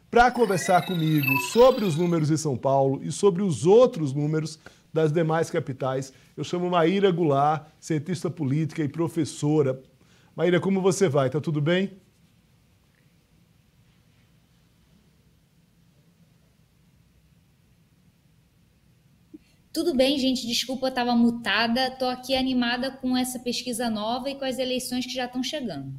para conversar comigo sobre os números de São Paulo e sobre os outros números das demais capitais. Eu chamo Maíra Goulart, cientista política e professora. Maíra, como você vai? Tá tudo bem? Tudo bem, gente. Desculpa, eu estava mutada. Estou aqui animada com essa pesquisa nova e com as eleições que já estão chegando.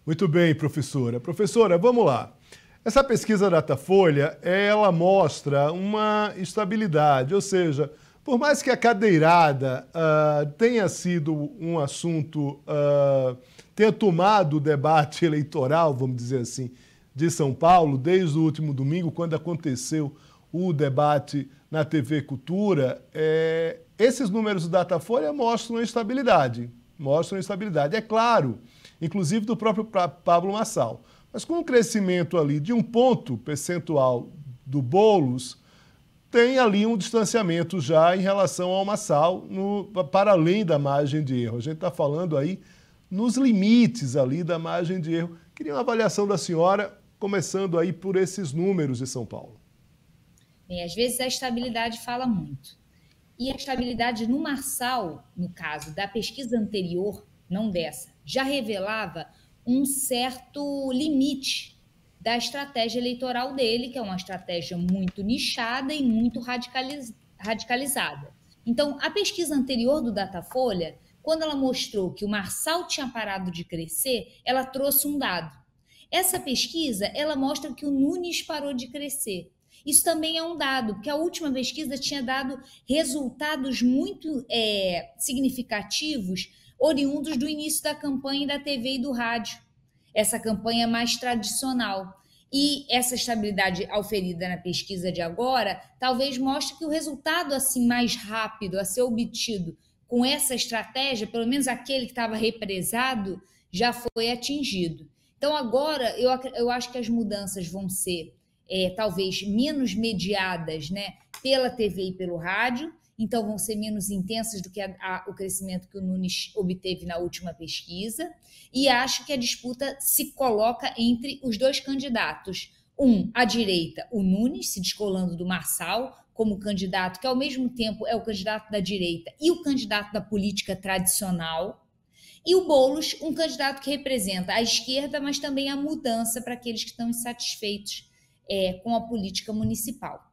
Muito bem, professora. Professora, vamos lá. Essa pesquisa Datafolha, ela mostra uma estabilidade, ou seja, por mais que a cadeirada tenha sido um assunto, tenha tomado o debate eleitoral, vamos dizer assim, de São Paulo, desde o último domingo, quando aconteceu o debate na TV Cultura, esses números do Datafolha mostram estabilidade. Mostram estabilidade. É claro, inclusive do próprio Pablo Marçal. Mas com o crescimento ali de 1 ponto percentual do Boulos, tem ali um distanciamento já em relação ao Marçal, para além da margem de erro. A gente está falando aí nos limites ali da margem de erro. Queria uma avaliação da senhora, começando aí por esses números de São Paulo. Bem, às vezes a estabilidade fala muito. E a estabilidade no Marçal, no caso da pesquisa anterior, não dessa, já revelava um certo limite da estratégia eleitoral dele, que é uma estratégia muito nichada e muito radicalizada. Então, a pesquisa anterior do Datafolha, quando ela mostrou que o Marçal tinha parado de crescer, ela trouxe um dado. Essa pesquisa, ela mostra que o Nunes parou de crescer. Isso também é um dado, porque a última pesquisa tinha dado resultados muito significativos, oriundos do início da campanha da TV e do rádio, essa campanha mais tradicional. E essa estabilidade auferida na pesquisa de agora, talvez mostre que o resultado assim mais rápido a ser obtido com essa estratégia, pelo menos aquele que estava represado, já foi atingido. Então agora eu acho que as mudanças vão ser talvez menos mediadas, né, pela TV e pelo rádio, então vão ser menos intensas do que o crescimento que o Nunes obteve na última pesquisa, e acho que a disputa se coloca entre os dois candidatos. À direita, o Nunes, se descolando do Marçal, como candidato que ao mesmo tempo é o candidato da direita e o candidato da política tradicional, e o Boulos, um candidato que representa a esquerda, mas também a mudança para aqueles que estão insatisfeitos com a política municipal.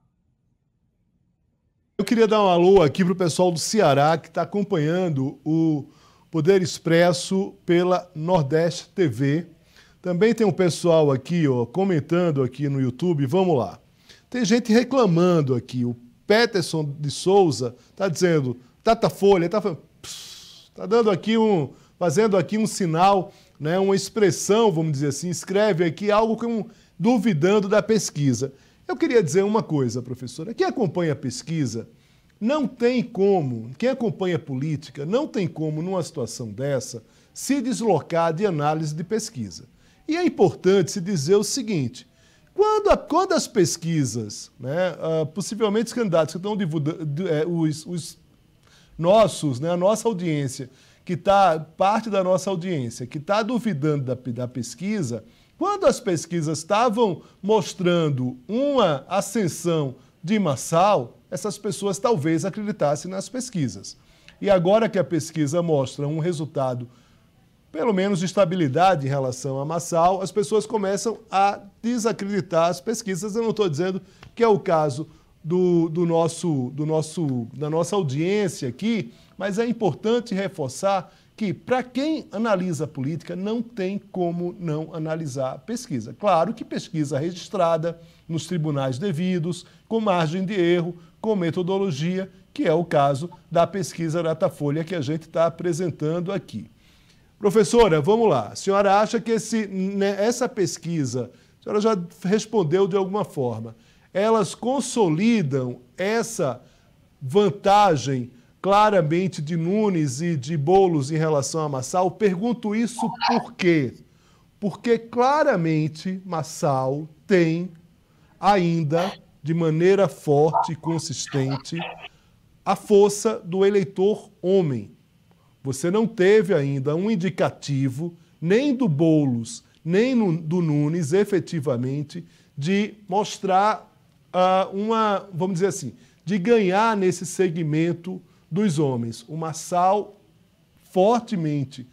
Eu queria dar um alô aqui para o pessoal do Ceará que está acompanhando o Poder Expresso pela Nordeste TV. Também tem um pessoal aqui, ó, comentando aqui no YouTube. Vamos lá. Tem gente reclamando aqui. O Peterson de Souza está dizendo, Datafolha, está dando aqui fazendo aqui um sinal, né, uma expressão, vamos dizer assim, escreve aqui algo como duvidando da pesquisa. Eu queria dizer uma coisa, professora. Quem acompanha a pesquisa não tem como, quem acompanha a política não tem como, numa situação dessa, se deslocar de análise de pesquisa. E é importante se dizer o seguinte, quando as pesquisas, né, possivelmente os candidatos que estão divulgando, os nossos, né, a nossa audiência, parte da nossa audiência, que está duvidando da pesquisa, quando as pesquisas estavam mostrando uma ascensão de Marçal, essas pessoas talvez acreditassem nas pesquisas. E agora que a pesquisa mostra um resultado, pelo menos de estabilidade em relação a Marçal, as pessoas começam a desacreditar as pesquisas. Eu não estou dizendo que é o caso da nossa audiência aqui, mas é importante reforçar que, para quem analisa a política, não tem como não analisar a pesquisa. Claro que pesquisa registrada nos tribunais devidos, com margem de erro, com metodologia, que é o caso da pesquisa Datafolha que a gente está apresentando aqui. Professora, vamos lá. A senhora acha que essa pesquisa, a senhora já respondeu de alguma forma, elas consolidam essa vantagem claramente de Nunes e de Boulos em relação a Marçal? Pergunto isso por quê? Porque claramente Marçal tem ainda, de maneira forte e consistente, a força do eleitor homem. Você não teve ainda um indicativo, nem do Boulos, nem do Nunes, efetivamente, de mostrar vamos dizer assim, de ganhar nesse segmento dos homens. O Marçal fortemente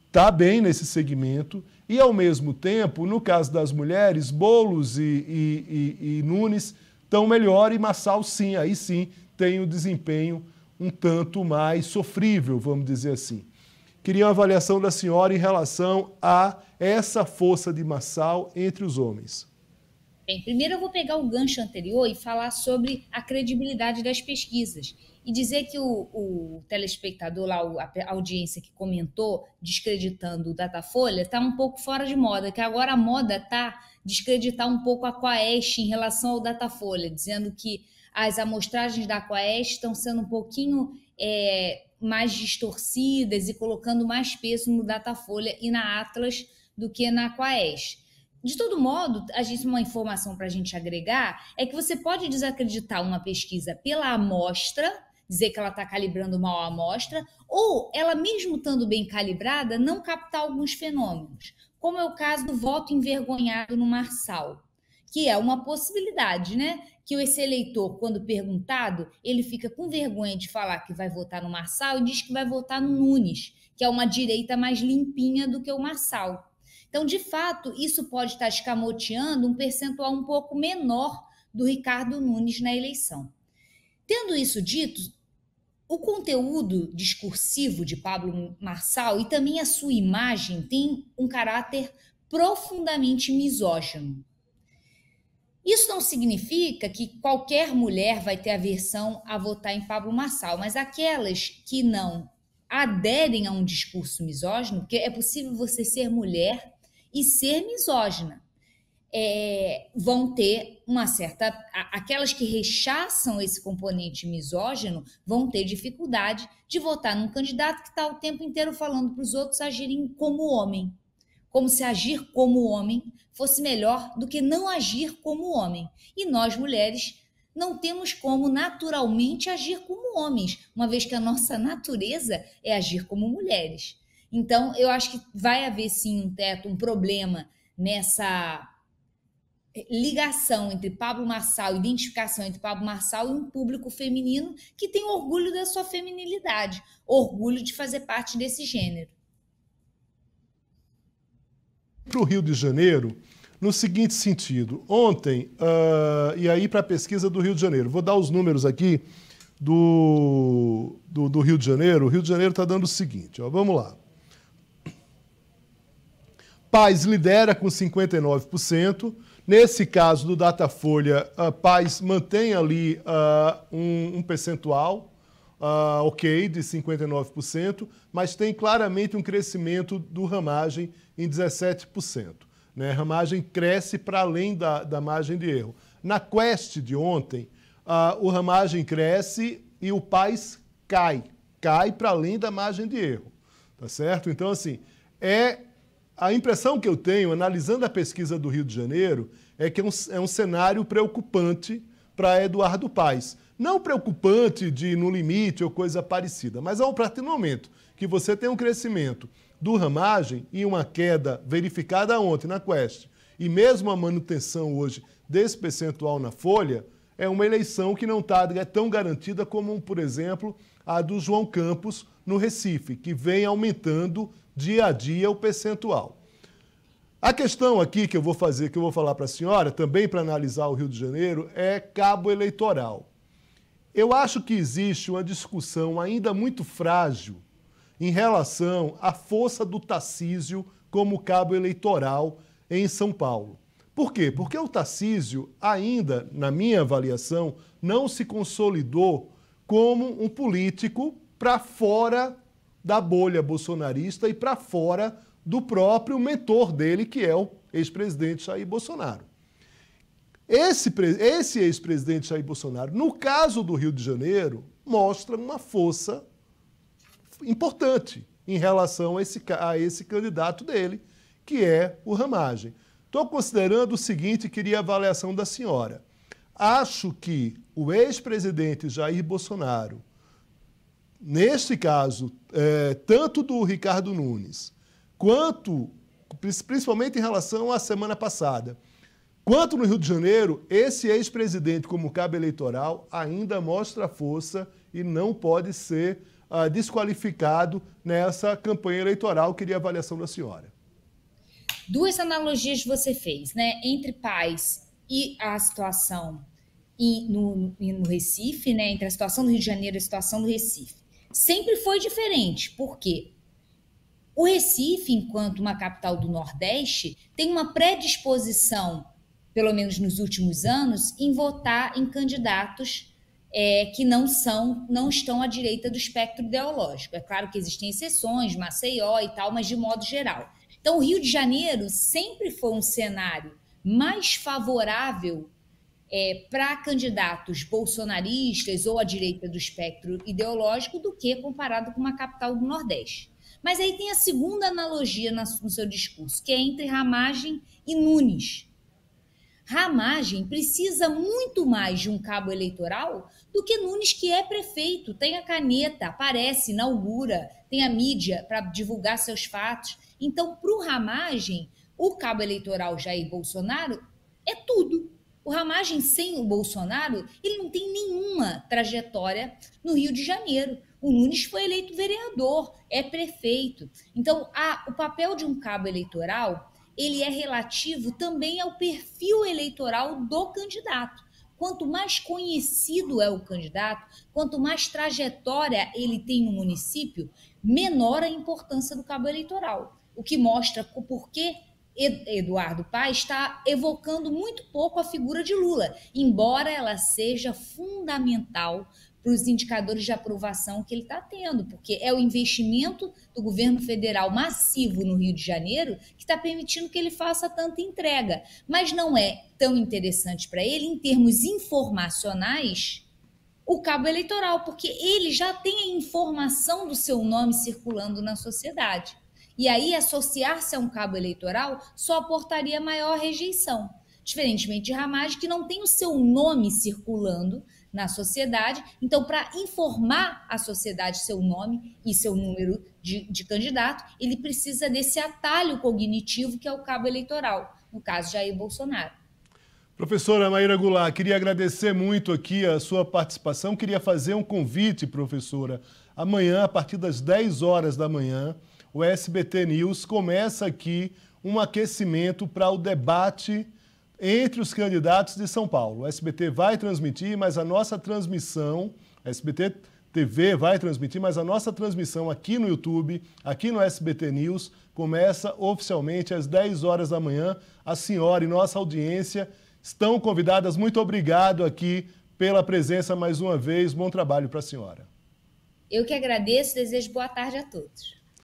está bem nesse segmento e, ao mesmo tempo, no caso das mulheres, Boulos e Nunes estão melhor e Marçal, sim, aí sim, tem um desempenho um tanto mais sofrível, vamos dizer assim. Queria uma avaliação da senhora em relação a essa força de Marçal entre os homens. Bem, primeiro eu vou pegar o gancho anterior e falar sobre a credibilidade das pesquisas. E dizer que o telespectador, lá, a audiência que comentou, descreditando o Datafolha, está um pouco fora de moda, que agora a moda está descreditar um pouco a Quaest em relação ao Datafolha, dizendo que as amostragens da Quaest estão sendo um pouquinho mais distorcidas e colocando mais peso no Datafolha e na Atlas do que na Quaest. De todo modo, uma informação para a gente agregar é que você pode desacreditar uma pesquisa pela amostra, dizer que ela está calibrando mal a amostra, ou ela mesmo estando bem calibrada, não captar alguns fenômenos, como é o caso do voto envergonhado no Marçal, que é uma possibilidade, né? Que esse eleitor, quando perguntado, ele fica com vergonha de falar que vai votar no Marçal e diz que vai votar no Nunes, que é uma direita mais limpinha do que o Marçal. Então, de fato, isso pode estar escamoteando um percentual um pouco menor do Ricardo Nunes na eleição. Tendo isso dito, o conteúdo discursivo de Pablo Marçal e também a sua imagem tem um caráter profundamente misógino. Isso não significa que qualquer mulher vai ter aversão a votar em Pablo Marçal, mas aquelas que não aderem a um discurso misógino, porque é possível você ser mulher e ser misógina, vão ter uma certa... Aquelas que rechaçam esse componente misógino vão ter dificuldade de votar num candidato que está o tempo inteiro falando para os outros agirem como homem, como se agir como homem fosse melhor do que não agir como homem. E nós, mulheres, não temos como naturalmente agir como homens, uma vez que a nossa natureza é agir como mulheres. Então, eu acho que vai haver, sim, um problema nessa ligação entre Pablo Marçal, identificação entre Pablo Marçal e um público feminino que tem orgulho da sua feminilidade, orgulho de fazer parte desse gênero. Para o Rio de Janeiro, no seguinte sentido, ontem, e aí para a pesquisa do Rio de Janeiro, vou dar os números aqui do Rio de Janeiro. O Rio de Janeiro está dando o seguinte, vamos lá. Paz lidera com 59%. Nesse caso do Datafolha, Paz mantém ali um percentual, ok, de 59%, mas tem claramente um crescimento do Ramagem em 17%. Né? Ramagem cresce para além da margem de erro. Na Quest de ontem, o Ramagem cresce e o Paz cai para além da margem de erro. Tá certo? Então, assim, a impressão que eu tenho, analisando a pesquisa do Rio de Janeiro, é que é um cenário preocupante para Eduardo Paes. Não preocupante de no limite ou coisa parecida, mas a partir do momento que você tem um crescimento do Ramagem e uma queda verificada ontem na Quest, e mesmo a manutenção hoje desse percentual na Folha, é uma eleição que não está tão garantida como, por exemplo, a do João Campos no Recife, que vem aumentando dia a dia o percentual. A questão aqui que eu vou falar para a senhora, também para analisar o Rio de Janeiro, é cabo eleitoral. Eu acho que existe uma discussão ainda muito frágil em relação à força do Tarcísio como cabo eleitoral em São Paulo. Por quê? Porque o Tarcísio ainda, na minha avaliação, não se consolidou como um político para fora da bolha bolsonarista e para fora do próprio mentor dele, que é o ex-presidente Jair Bolsonaro. Esse ex-presidente Jair Bolsonaro, no caso do Rio de Janeiro, mostra uma força importante em relação a esse candidato dele, que é o Ramagem. Estou considerando o seguinte, queria a avaliação da senhora. Acho que o ex-presidente Jair Bolsonaro, neste caso, tanto do Ricardo Nunes, quanto, principalmente em relação à semana passada, Enquanto no Rio de Janeiro, esse ex-presidente como cabo eleitoral ainda mostra força e não pode ser desqualificado nessa campanha eleitoral. Queria a avaliação da senhora. Duas analogias você fez, né? Entre Paz e a situação no Recife, né? Entre a situação do Rio de Janeiro e a situação do Recife. Sempre foi diferente, porque o Recife, enquanto uma capital do Nordeste, tem uma predisposição, pelo menos nos últimos anos, em votar em candidatos que não estão à direita do espectro ideológico. É claro que existem exceções, Maceió e tal, mas de modo geral. Então, o Rio de Janeiro sempre foi um cenário mais favorável para candidatos bolsonaristas ou à direita do espectro ideológico do que comparado com uma capital do Nordeste. Mas aí tem a segunda analogia no seu discurso, que é entre Ramagem e Nunes. Ramagem precisa muito mais de um cabo eleitoral do que Nunes, que é prefeito, tem a caneta, aparece, inaugura, tem a mídia para divulgar seus fatos. Então, para o Ramagem, o cabo eleitoral Jair Bolsonaro é tudo. O Ramagem sem o Bolsonaro, ele não tem nenhuma trajetória no Rio de Janeiro. O Nunes foi eleito vereador, é prefeito. Então, o papel de um cabo eleitoral, ele é relativo também ao perfil eleitoral do candidato. Quanto mais conhecido é o candidato, quanto mais trajetória ele tem no município, menor a importância do cabo eleitoral. O que mostra o porquê Eduardo Paes está evocando muito pouco a figura de Lula, embora ela seja fundamental para os indicadores de aprovação que ele está tendo, porque é o investimento do governo federal massivo no Rio de Janeiro que está permitindo que ele faça tanta entrega. Mas não é tão interessante para ele, em termos informacionais, o cabo eleitoral, porque ele já tem a informação do seu nome circulando na sociedade. E aí, associar-se a um cabo eleitoral só aportaria maior rejeição. Diferentemente de Ramagem, que não tem o seu nome circulando na sociedade. Então, para informar a sociedade seu nome e seu número de candidato, ele precisa desse atalho cognitivo que é o cabo eleitoral, no caso, Jair Bolsonaro. Professora Maíra Goulart, queria agradecer muito aqui a sua participação. Queria fazer um convite, professora. Amanhã, a partir das 10 horas da manhã, o SBT News começa aqui um aquecimento para o debate entre os candidatos de São Paulo. O SBT vai transmitir, mas a nossa transmissão, a SBT TV vai transmitir, mas a nossa transmissão aqui no YouTube, aqui no SBT News, começa oficialmente às 10 horas da manhã. A senhora e nossa audiência estão convidadas. Muito obrigado aqui pela presença mais uma vez. Bom trabalho para a senhora. Eu que agradeço e desejo boa tarde a todos.